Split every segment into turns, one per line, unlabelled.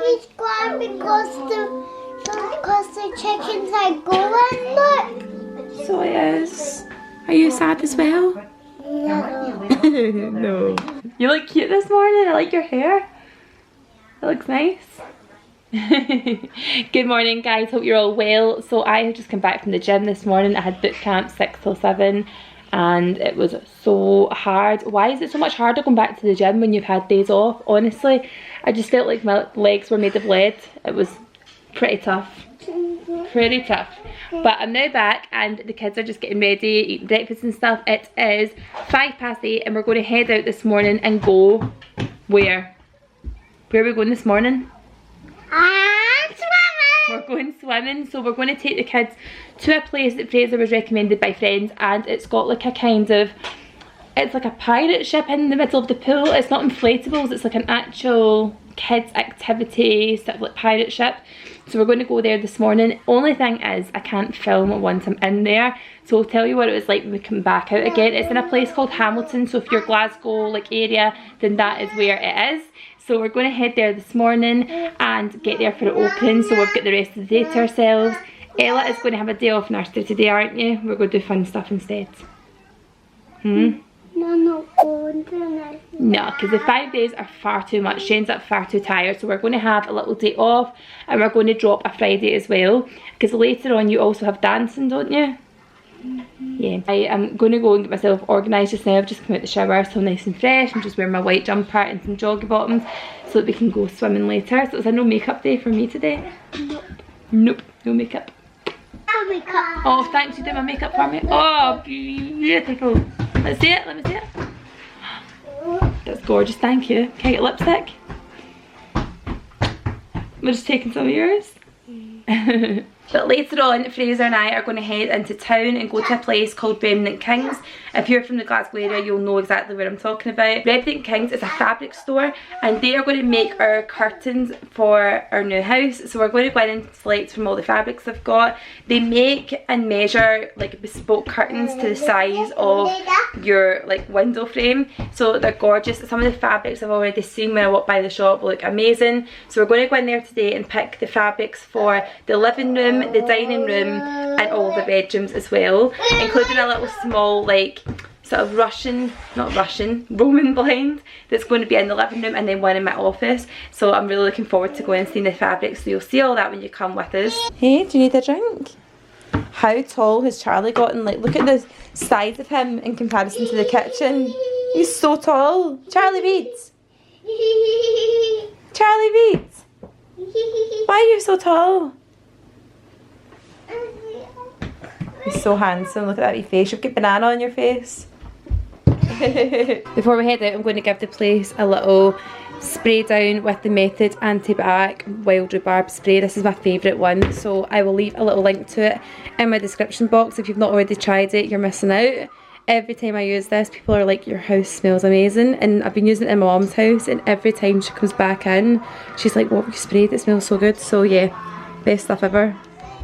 Mommy's glad because the chickens are going, look.
So it is. Are you sad as well?
No.
No. You look cute this morning. I like your hair. It looks nice. Good morning guys, hope you're all well. So I have just come back from the gym this morning. I had boot camp 6 till 7 and it was so hard. Why is it so much harder going back to the gym when you've had days off? Honestly, I just felt like my legs were made of lead. It was pretty tough. Pretty tough. But I'm now back and the kids are just getting ready, eating breakfast and stuff. It is 8:05 and we're going to head out this morning and go where? Where are we going this morning?
Swimming!
We're going swimming, so we're going to take the kids to a place that Fraser was recommended by friends, and it's got like a kind of, it's like a pirate ship in the middle of the pool. It's not inflatables, it's like an actual kids activity, sort of like pirate ship. So we're going to go there this morning. Only thing is I can't film once I'm in there, so I'll tell you what it was like when we come back out again. It's in a place called Hamilton, so if you're Glasgow like area, then that is where it is. So we're going to head there this morning and get there for the opening, so we've got the rest of the day to ourselves. Ella is going to have a day off nursery today, aren't you? We're going to do fun stuff instead.
No, I'm not going to nursery.
No, because the 5 days are far too much. She ends up far too tired, so we're going to have a little day off and we're going to drop a Friday as well, because later on you also have dancing, don't you? Yeah, I am going to go and get myself organised just now. I've just come out the shower, so nice and fresh. I'm just wearing my white jumper and some joggy bottoms so that we can go swimming later. So it's a no makeup day for me today.
Nope.
Nope, no makeup.
No makeup.
Oh, thanks, you did my makeup for me. Oh, beautiful. Let's see it, let me see it. That's gorgeous, thank you. Can I get lipstick? We're just taking some of yours. But later on, Fraser and I are going to head into town and go to a place called Remnant Kings. If you're from the Glasgow area, you'll know exactly where I'm talking about. Remnant Kings is a fabric store and they are going to make our curtains for our new house. So we're going to go in and select from all the fabrics they've got. They make and measure like bespoke curtains to the size of your like window frame. So they're gorgeous. Some of the fabrics I've already seen when I walk by the shop look amazing. So we're going to go in there today and pick the fabrics for the living room, the dining room and all the bedrooms as well, including a little small like sort of Roman blind that's going to be in the living room and then one in my office. So I'm really looking forward to going and seeing the fabrics, so you'll see all that when you come with us. Hey, do you need a drink? How tall has Charlie gotten? Like, look at the size of him in comparison to the kitchen. He's so tall. Charlie Beats. Charlie Beats. Why are you so tall? He's so handsome. Look at that wee face. You've got banana on your face. Before we head out, I'm going to give the place a little spray down with the Method Antibiotic Wild Rhubarb Spray. This is my favourite one, so I will leave a little link to it in my description box. If you've not already tried it, you're missing out. Every time I use this, people are like, your house smells amazing. And I've been using it in my mom's house, and every time she comes back in, she's like, what have you sprayed? It smells so good. So yeah, best stuff ever.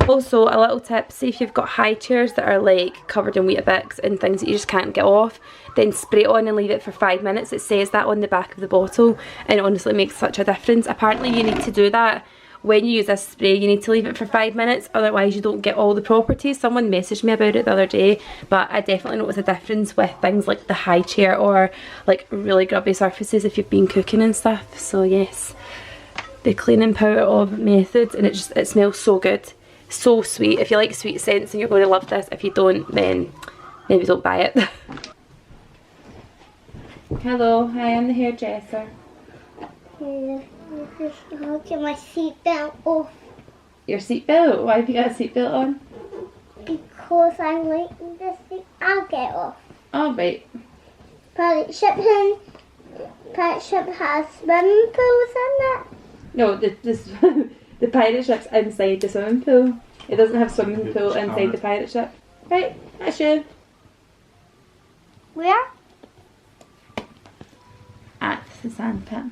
Also, a little tip, see if you've got high chairs that are like covered in Weetabix and things that you just can't get off, then spray it on and leave it for 5 minutes. It says that on the back of the bottle and it honestly makes such a difference. Apparently you need to do that when you use this spray. You need to leave it for 5 minutes, otherwise you don't get all the properties. Someone messaged me about it the other day, but I definitely noticed a difference with things like the high chair or like really grubby surfaces if you've been cooking and stuff. So yes, the cleaning powder of Method, and it smells so good. So sweet. If you like sweet scents, then you're going to love this. If you don't, then maybe don't buy it. Hello, hi, I'm the hairdresser.
I'll get my seatbelt off.
Your seatbelt? Why have you got a seatbelt on?
Because I like this thing. I'll get off.
Oh, right.
Pirate ship has swimming pools in it.
No, the pirate ship's inside the swimming pool. It doesn't have swimming pool inside the pirate ship. Right, that's you.
Where?
At the sand pit.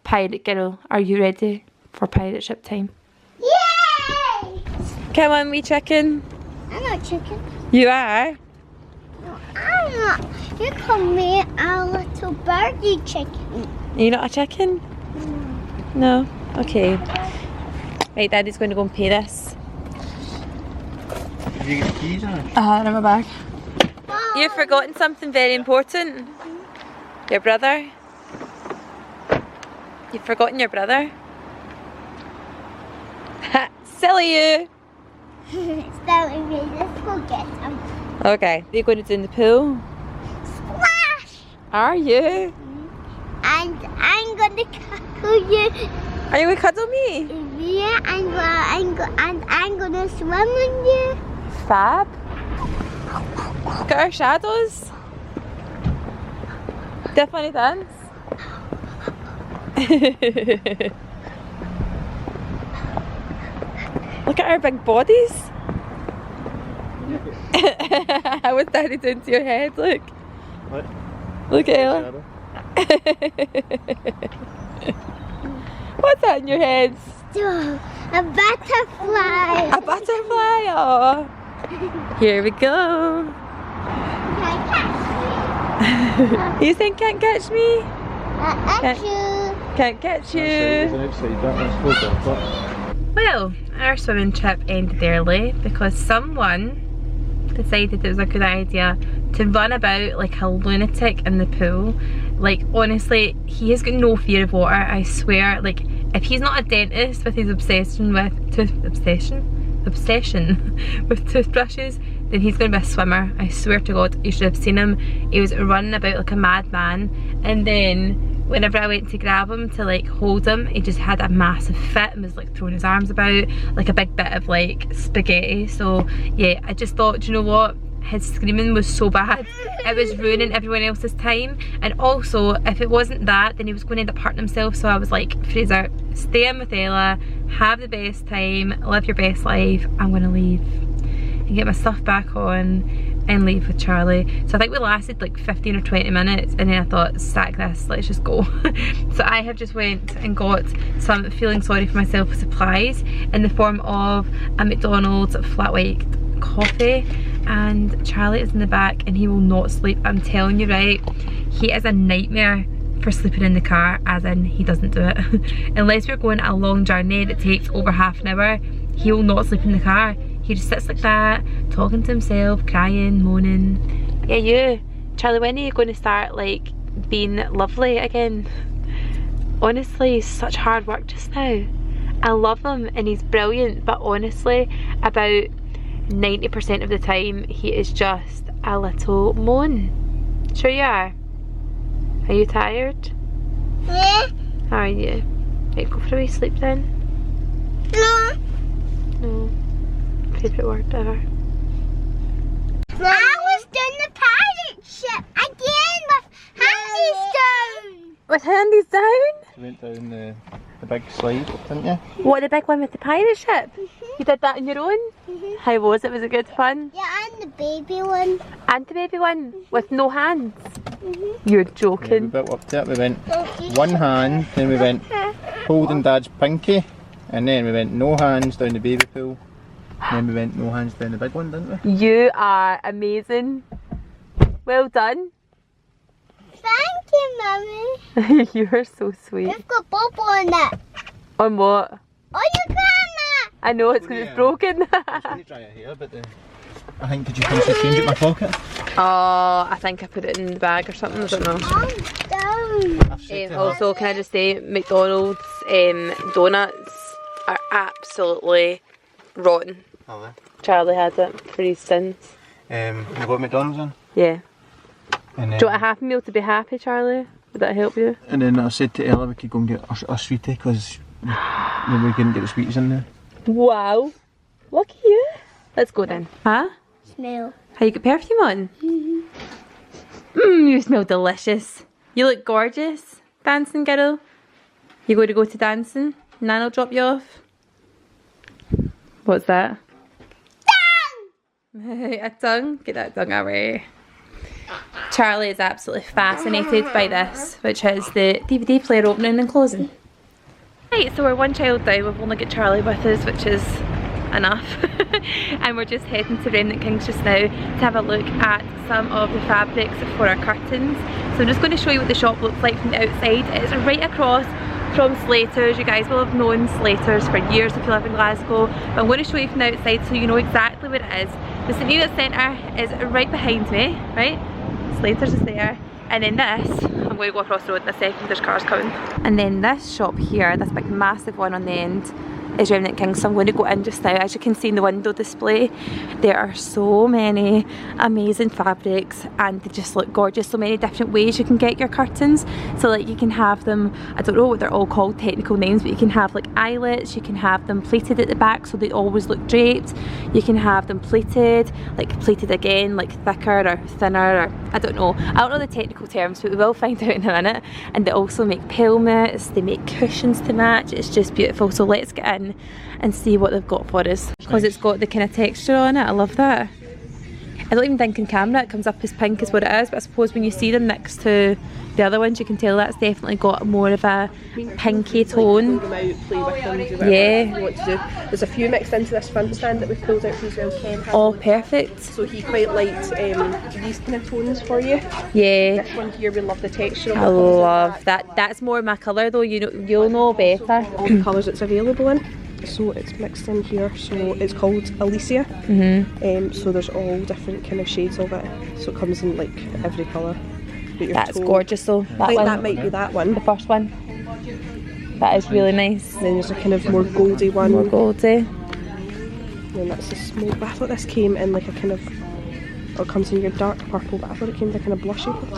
Pirate girl, are you ready for pirate ship time?
Yay!
Come on, wee chicken.
I'm not chicken.
You are?
No, I'm not. You call me a little birdie chicken.
Are you not a chicken? No. Okay. Right, Daddy's going to go and pay this.
Have you got the keys on it?
In my bag. You've forgotten something very important. Your brother. You've forgotten your brother. Ha! Silly you!
Silly me, let's go get him.
Okay. Are you going to do in the pool?
Splash!
Are you?
And I'm gonna cuddle you.
Are you going to cuddle me?
Yeah, I'm gonna swim with you.
Fab. Look at our shadows. Definitely dance. Look at our big bodies. What's Daddy doing to your head? Look.
What?
Look at Ella. What's that in your head?
A butterfly.
A butterfly. Oh. Here we go.
Can't catch me.
You think can't catch me?
Achoo.
Can't catch you.
Outside, that one's closed off.
Well, our swimming trip ended early because someone decided it was a good idea to run about like a lunatic in the pool. Like honestly, he has got no fear of water, I swear. Like if he's not a dentist with his obsession with with toothbrushes, then he's going to be a swimmer. I swear to God, you should have seen him. He was running about like a madman, and then whenever I went to grab him to like hold him, he just had a massive fit and was like throwing his arms about like a big bit of like spaghetti. So yeah, I just thought, do you know what? His screaming was so bad, it was ruining everyone else's time. And also, if it wasn't that, then he was going to end up hurting himself. So I was like, Fraser, stay in with Ella, have the best time, live your best life. I'm going to leave and get my stuff back on and leave with Charlie. So I think we lasted like 15 or 20 minutes, and then I thought, sack this, let's just go. So I have just went and got some feeling sorry for myself supplies in the form of a McDonald's flat white coffee, and Charlie is in the back and he will not sleep. I'm telling you, right, he is a nightmare for sleeping in the car, as in he doesn't do it. Unless we're going a long journey that takes over half an hour, he will not sleep in the car. He just sits like that, talking to himself, crying, moaning. Yeah, you, Charlie, when are you going to start like being lovely again? Honestly, he's such hard work just now. I love him and he's brilliant, but honestly, about 90% of the time he is just a little moan. Sure you are? Are you tired?
Yeah.
How are you? Right, go for a wee sleep then.
No.
No. Favourite word ever.
I was doing the pirate ship again with Handy's down.
With Handy's down?
You went down the big slide, didn't you?
What, the big one with the pirate ship? You did that on your own? How was it? Was it good fun?
Yeah, and the baby one.
And the baby one? With no hands? You're
Yeah, we
joking.
built up to it. We went one hand, then we went holding Dad's pinky, and then we went no hands down the baby pool, and then we went no hands down the big one, didn't we?
You are amazing. Well done.
Thank you, Mummy.
You're so sweet.
We've got bubble on it.
On what?
Oh, you grandma!
I know, it's because it's broken.
I was going to try it here, but I think, did you finish the change at my pocket?
Oh, I think I put it in the bag or something, I don't know.
I'm down.
I've said to her,
Also, can I just say, McDonald's donuts are absolutely rotten.
oh, there.
Charlie had it for his sins.
You got McDonald's in?
Yeah.
And then,
Do you want a half meal to be happy, Charlie? Would that help you?
and then I said to Ella we could go and get a sweetie because we couldn't get the sweeties in there.
Wow. Look at you. Let's go then. Huh?
Smell.
How you got perfume on? You smell delicious. You look gorgeous, dancing girl. You going to go to dancing? Nan'll drop you off. What's that? Tongue! A tongue? Get that tongue away. Charlie is absolutely fascinated by this, which is the DVD player opening and closing. Right, so we're one child down. We've only got Charlie with us, which is enough. And we're just heading to Remnant Kings just now to have a look at some of the fabrics for our curtains. So I'm just going to show you what the shop looks like from the outside. It's right across from Slater's. You guys will have known Slater's for years if you live in Glasgow, but I'm going to show you from the outside so you know exactly what it is. The St Neots Centre is right behind me, right? Slater's is there, and then this, I'm going to go across the road in a second, there's cars coming. And then this shop here, this big massive one on the end, is Remnant King, so I'm going to go in just now. As you can see in the window display, there are so many amazing fabrics and they just look gorgeous. So many different ways you can get your curtains. So like you can have them, I don't know what they're all called, technical names, but you can have like eyelets, you can have them pleated at the back so they always look draped. You can have them pleated, like pleated again, like thicker or thinner, or I don't know the technical terms, but we will find out in a minute. And they also make pelmets, they make cushions to match. It's just beautiful. So let's get in and see what they've got for us, because it's got the kind of texture on it. I love that. I don't even think in camera it comes up as pink as what it is, but I suppose when you see them next to the other ones you can tell that's definitely got more of a pinky tone.
Like, play with them, do whatever you want to do. There's a few mixed into this front stand that we've pulled out for as well. Ken has
Oh,
one.
perfect.
So he quite liked these kind of tones for you.
Yeah.
This one here, we love the texture of it.
I love that. That's more my colour though, you know, you'll know better.
All the colours it's available in. So it's mixed in here, so it's called Alicia. So there's all different kind of shades of it. So it comes in like every colour.
That's gorgeous though.
I think that might be that one.
The first one. That is really nice.
And then there's a kind of more goldy one.
More goldy.
And then that's the smoke. But I thought this came in like a kind of, or it comes in your dark purple, but I thought it came in a kind of blushy purple.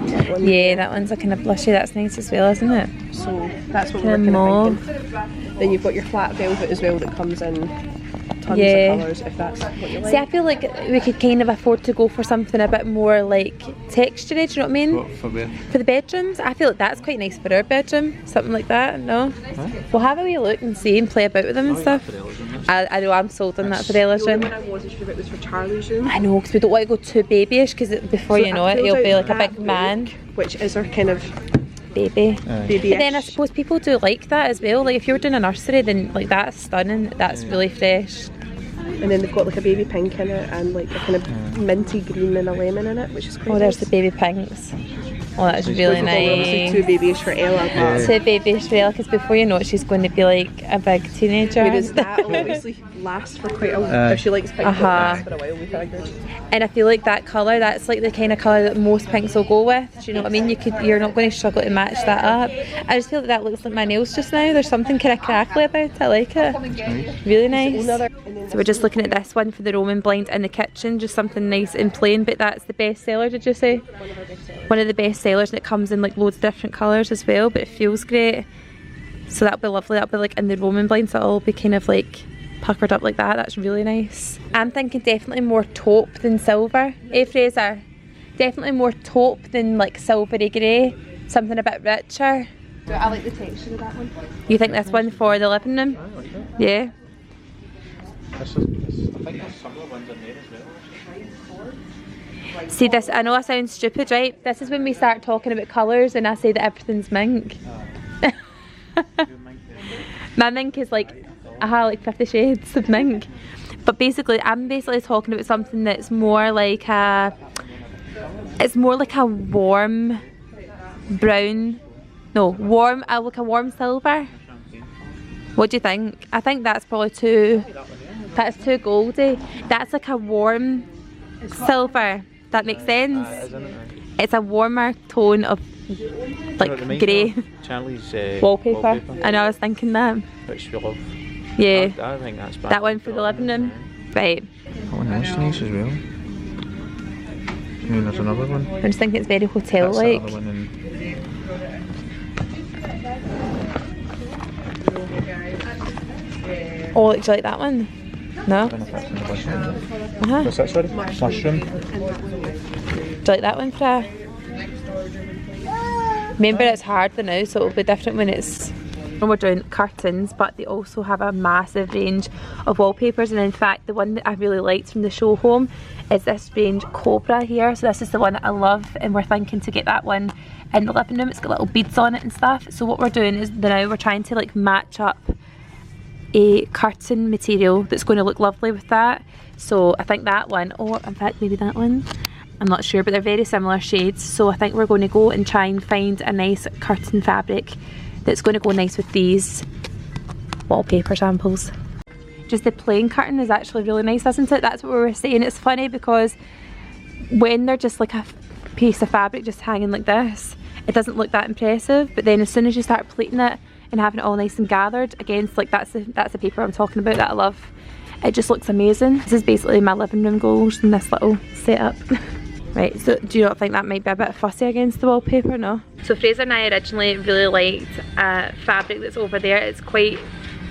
That one.
Yeah, that one's a kind of blushy. That's nice as well, isn't it?
So that's what
Kind
we're
of
kind of thinking. Then you've got your flat velvet as well that comes in tons
Yeah.
of colours if that's what you like.
See, I feel like we could kind of afford to go for something a bit more like textured, do you know what I mean?
For where?
For the bedrooms, I feel like that's quite nice for our bedroom. Something like that, no? We'll have a wee look and see and play about with them and stuff. I know, I'm sold on that for Ella's
The
room.
only one I wasn't sure about was for Charlie's room.
I know, because we don't want to go too babyish, because before
So
you know
I
it,
pulled
he'll
out
be like a
that
big man.
book, which is our kind of
Baby.
baby.
But then I suppose people do like that as well. Like if you're doing a nursery, then like that's stunning. That's really fresh.
And then they've got like a baby pink in it and like a kind of minty green and a lemon in it, which is quite
Oh, there's
nice.
the baby pinks. Oh, that's really
Obviously
nice.
two babies for Ella, but
Two babies for Ella, because before you know it, she's going to be like a big teenager.
whereas that will obviously last for quite a while. If she likes pink, it'll last for a while, we figured.
And I feel like that colour, that's like the kind of colour that most pinks will go with. Do you know what I mean? You're not going to struggle to match that up. I just feel like that looks like my nails just now. There's something kind of crackly about it. I like it. Really nice. So we're just looking at this one for the Roman blind in the kitchen, just something nice and plain, but that's the best seller, did you say? One of the best sellers, and it comes in like loads of different colours as well, but it feels great. So that'll be lovely. That'll be like in the Roman blind, so it'll be kind of like puckered up like that. That's really nice. I'm thinking definitely more taupe than silver. Fraser? Definitely more taupe than like silvery grey. Something a bit richer.
I like the texture of that one.
You think this one for the living room?
I like that.
Yeah.
I think there's similar ones in there as well.
See this, I know I sound stupid, right? This is when we start talking about colours and I say that everything's mink. My mink is like, like 50 shades of mink. But basically, I'm basically talking about something that's more like a, it's more like a warm brown, no, warm, like a warm silver. What do you think? I think that's probably that's too goldy. That's like a warm silver. That makes sense? It's a warmer tone of like grey
Charlie's
wallpaper. I know, I was thinking that.
Which we love.
Yeah.
I think that's bad.
That one for the living room. Right.
That one is nice as well. I mean, there's another one.
I'm just thinking it's very hotel
That's the
like.
other one in.
Oh, like, do you like that one? No?
I don't know if that's in the mushroom.
Uh-huh.
What's that, sorry? Mushroom.
Do you like that one, Fra? Remember, it's hard now, so it'll be different when it's... When we're doing curtains, but they also have a massive range of wallpapers, and in fact the one that I really liked from the show home is this range Cobra here. So this is the one that I love, and we're thinking to get that one in the living room. It's got little beads on it and stuff. So what we're doing is now we're trying to like match up a curtain material that's going to look lovely with that. So I think that one, or in fact maybe that one, I'm not sure, but they're very similar shades. So I think we're going to go and try and find a nice curtain fabric that's going to go nice with these wallpaper samples. Just the plain curtain is actually really nice, isn't it? That's what we were saying. It's funny because when they're just like a piece of fabric just hanging like this, it doesn't look that impressive, but then as soon as you start pleating it and having it all nice and gathered against, like that's the paper I'm talking about that I love, it just looks amazing. This is basically my living room goals in this little setup. Right, so do you not think that might be a bit fussy against the wallpaper? No? So Fraser and I originally really liked a fabric that's over there. It's quite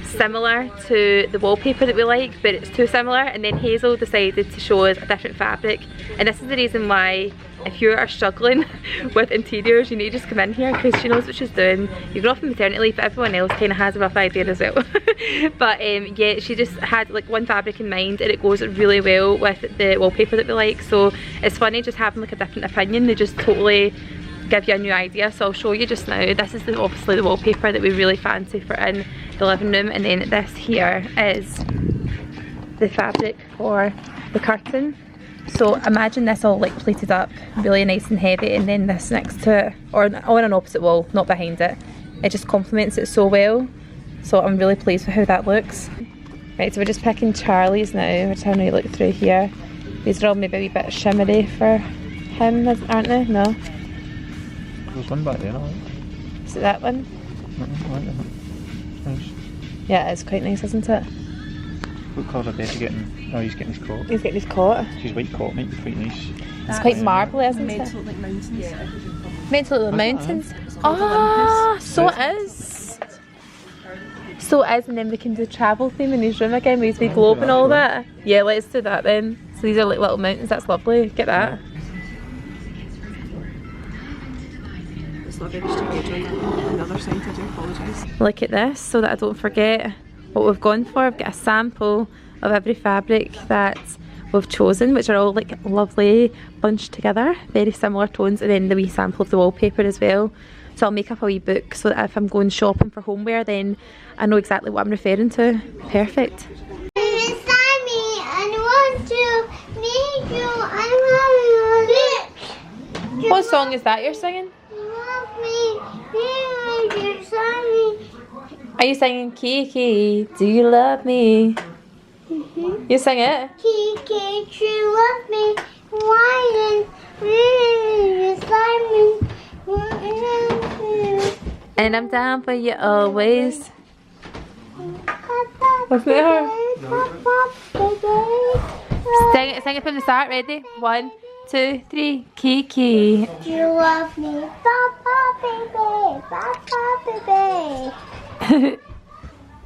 similar to the wallpaper that we like, but it's too similar, and then Hazel decided to show us a different fabric, and this is the reason why if you are struggling with interiors, you need to just come in here because she knows what she's doing. You've gone off on maternity leave, but everyone else kind of has a rough idea as well. But yeah, she just had like one fabric in mind and it goes really well with the wallpaper that we like, so it's funny just having like a different opinion. They just totally give you a new idea. So I'll show you just now. This is obviously the wallpaper that we really fancy for in the living room, and then this here is the fabric for the curtain. So imagine this all like plated up, really nice and heavy, and then this next to it, or on an opposite wall, not behind it. It just complements it so well. So I'm really pleased with how that looks. Right, so we're just picking Charlie's now. We're trying to look through here. These are all maybe a wee bit shimmery for him, aren't they? No?
There's one back there, no?
Is it that one?
Nice.
Yeah, it's quite nice, isn't it?
What colour are they getting? Oh, he's getting his coat.
He's getting his coat.
His white coat might be quite nice.
It's quite marbly, isn't it?
Meant to look like mountains. Yeah.
Meant to look like mountains. Oh, so it is. So it is, and then we can do travel theme in his room again with his big globe and all that. Yeah, let's do that then. So these are like little mountains, that's lovely. Get that.
It's not very straight on the other side, I do apologise.
Look at this, so that I don't forget what we've gone for. I've got a sample of every fabric that we've chosen, which are all like lovely bunched together, very similar tones, and then the wee sample of the wallpaper as well. So I'll make up a wee book so that if I'm going shopping for homeware, then I know exactly what I'm referring to. Perfect. What song is that you're singing? Are you singing Kiki, do you love me? Mm-hmm. You sing it?
Kiki, do you love me? Why
and I'm down for you always. What's there? Sing it from the start. Ready? 1, 2, 3. Kiki.
Do you love me? Baby.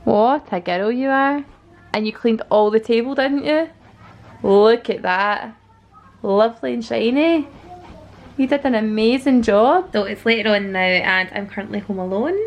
What a girl you are. And you cleaned all the table, didn't you? Look at that. Lovely and shiny. You did an amazing job. So it's later on now and I'm currently home alone.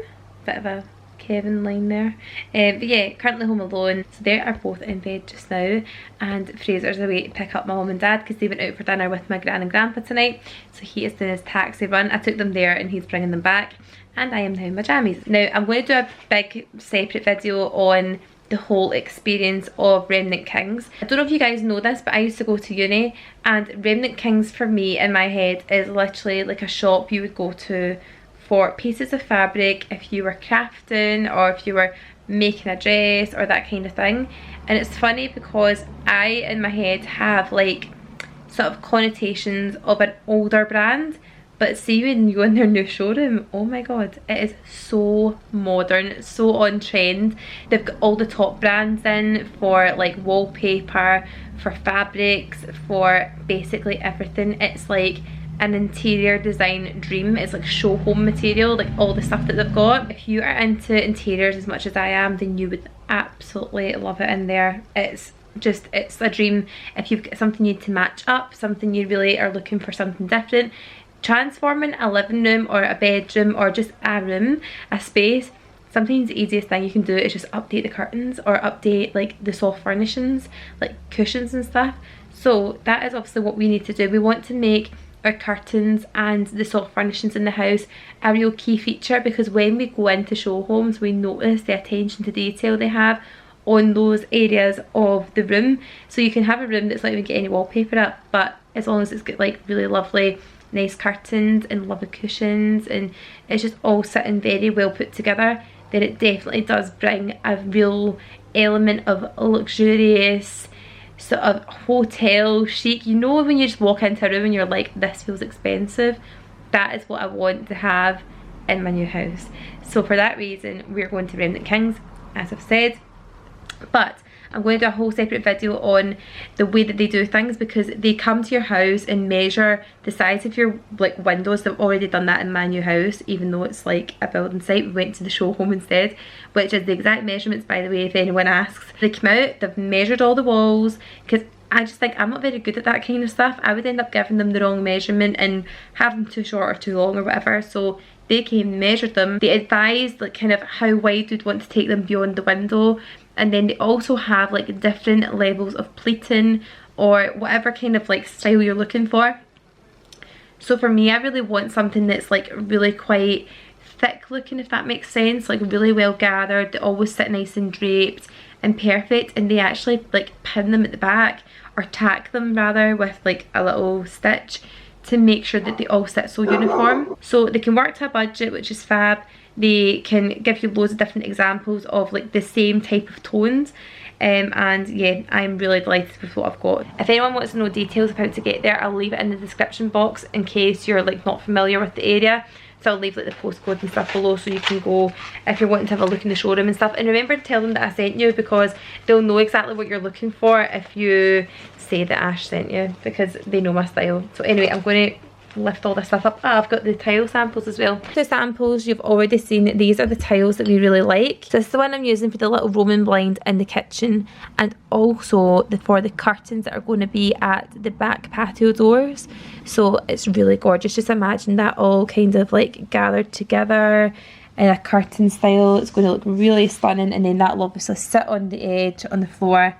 Bit of a Kevin line there. But yeah, currently home alone. So they are both in bed just now, and Fraser's away to pick up my mum and dad because they went out for dinner with my gran and grandpa tonight. So he is doing his taxi run. I took them there and he's bringing them back, and I am now in my jammies. Now I'm going to do a big separate video on the whole experience of Remnant Kings. I don't know if you guys know this, but I used to go to uni, and Remnant Kings for me in my head is literally like a shop you would go to for pieces of fabric if you were crafting or if you were making a dress or that kind of thing. And it's funny because I in my head have like sort of connotations of an older brand, but see when you go in their new showroom, oh my god, it is so modern, so on trend. They've got all the top brands in for like wallpaper, for fabrics, for basically everything. It's like an interior design dream. It's like show home material, like all the stuff that they've got. If you are into interiors as much as I am, then you would absolutely love it in there. It's a dream. If you've got something you need to match up, something you really are looking for something different, transforming a living room or a bedroom or just a room, a space, sometimes the easiest thing you can do is just update the curtains or update like the soft furnishings, like cushions and stuff. So that is obviously what we need to do. We want to make our curtains and the soft furnishings in the house a real key feature, because when we go into show homes we notice the attention to detail they have on those areas of the room. So you can have a room that's not even got any wallpaper up, but as long as it's got like really lovely nice curtains and lovely cushions, and it's just all sitting very well put together, then it definitely does bring a real element of luxurious sort of hotel chic. You know when you just walk into a room and you're like, this feels expensive? That is what I want to have in my new house. So for that reason, we're going to Remnant Kings, as I've said. But I'm going to do a whole separate video on the way that they do things, because they come to your house and measure the size of your like windows. They've already done that in my new house, even though it's like a building site. We went to the show home instead, which is the exact measurements, by the way, if anyone asks. They come out, they've measured all the walls, because I just think I'm not very good at that kind of stuff. I would end up giving them the wrong measurement and have them too short or too long or whatever. So they came, measured them, they advised like kind of how wide we'd want to take them beyond the window, and then they also have like different levels of pleating or whatever kind of like style you're looking for. So for me, I really want something that's like really quite thick looking, if that makes sense, like really well gathered. They always sit nice and draped and perfect, and they actually like pin them at the back, or tack them rather, with like a little stitch to make sure that they all sit so uniform. So they can work to a budget, which is fab. They can give you loads of different examples of like the same type of tones, and yeah, I'm really delighted with what I've got. If anyone wants to know details of how to get there, I'll leave it in the description box in case you're like not familiar with the area. So I'll leave like the postcode and stuff below, so you can go if you're wanting to have a look in the showroom and stuff. And remember to tell them that I sent you, because they'll know exactly what you're looking for if you say that Ash sent you, because they know my style. So anyway, I'm going to lift all this stuff up. I've got the tile samples as well. The samples you've already seen, these are the tiles that we really like. So this is the one I'm using for the little Roman blind in the kitchen, and also for the curtains that are going to be at the back patio doors. So it's really gorgeous. Just imagine that all kind of like gathered together in a curtain style. It's going to look really stunning, and then that will obviously sit on the edge on the floor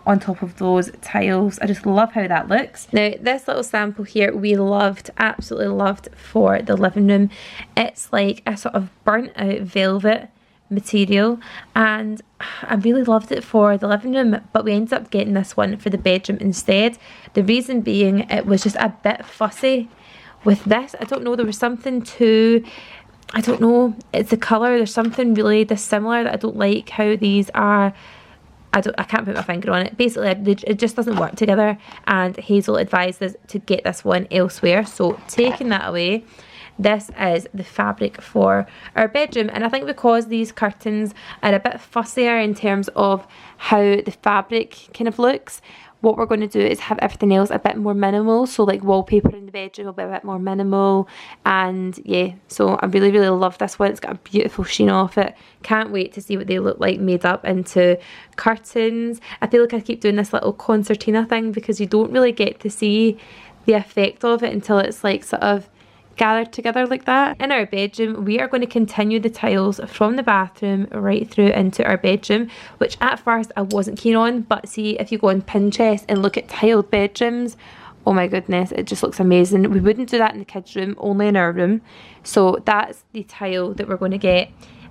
on top of those tiles. I just love how that looks. Now this little sample here we loved, absolutely loved, for the living room. It's like a sort of burnt out velvet material, and I really loved it for the living room, but we ended up getting this one for the bedroom instead. The reason being, it was just a bit fussy with this. I don't know, there was something too, I don't know, it's the colour, there's something really dissimilar that I don't like how these are. I can't put my finger on it. Basically, it just doesn't work together, and Hazel advised us to get this one elsewhere. So taking that away, this is the fabric for our bedroom. And I think because these curtains are a bit fussier in terms of how the fabric kind of looks, what we're going to do is have everything else a bit more minimal. So like wallpaper in the bedroom will be a bit more minimal, and yeah, so I really love this one. It's got a beautiful sheen off it. Can't wait to see what they look like made up into curtains. I feel like I keep doing this little concertina thing, because you don't really get to see the effect of it until it's like sort of gathered together like that. In our bedroom, we are going to continue the tiles from the bathroom right through into our bedroom, which at first I wasn't keen on, but see, if you go on Pinterest and look at tiled bedrooms, oh my goodness, it just looks amazing. We wouldn't do that in the kids' room, only in our room. So that's the tile that we're going to get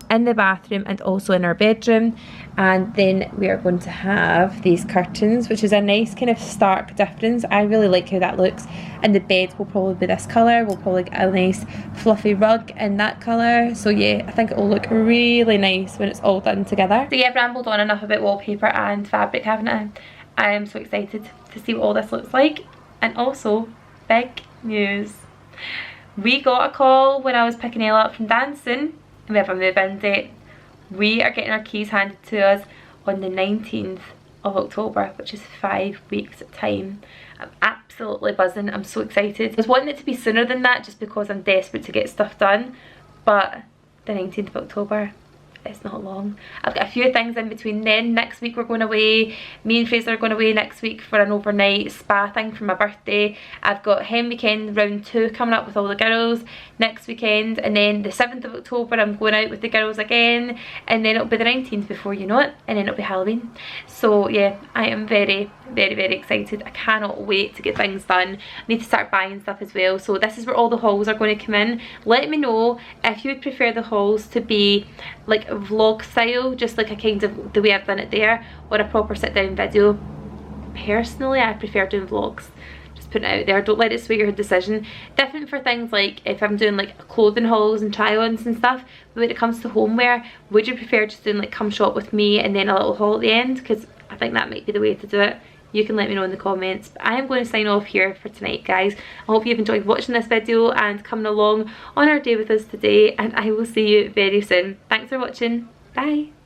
in the bathroom and also in our bedroom. And then we are going to have these curtains, which is a nice kind of stark difference. I really like how that looks. And the bed will probably be this colour. We'll probably get a nice fluffy rug in that colour. So yeah, I think it will look really nice when it's all done together. So yeah, I've rambled on enough about wallpaper and fabric, haven't I? I am so excited to see what all this looks like. And also, big news. We got a call when I was picking Ella up from dancing. We have a move-in date. We are getting our keys handed to us on the 19th of October, which is 5 weeks time. I'm absolutely buzzing. I'm so excited. I was wanting it to be sooner than that just because I'm desperate to get stuff done, but the 19th of October, it's not long. I've got a few things in between then. Next week we're going away. Me and Fraser are going away next week for an overnight spa thing for my birthday. I've got Hen Weekend round 2 coming up with all the girls next weekend, and then the 7th of October I'm going out with the girls again, and then it'll be the 19th before you know it, and then it'll be Halloween. So yeah, I am very excited. I cannot wait to get things done. I need to start buying stuff as well. So this is where all the hauls are going to come in. Let me know if you would prefer the hauls to be like vlog style, just like a kind of the way I've done it there, or a proper sit down video. Personally, I prefer doing vlogs. just putting it out there. Don't let it sway your decision. Different for things like if I'm doing like clothing hauls and try-ons and stuff, but when it comes to homeware, would you prefer just doing like come shop with me and then a little haul at the end? Because I think that might be the way to do it. You can let me know in the comments. But I am going to sign off here for tonight, guys. I hope you've enjoyed watching this video and coming along on our day with us today, and I will see you very soon. Thanks for watching. Bye.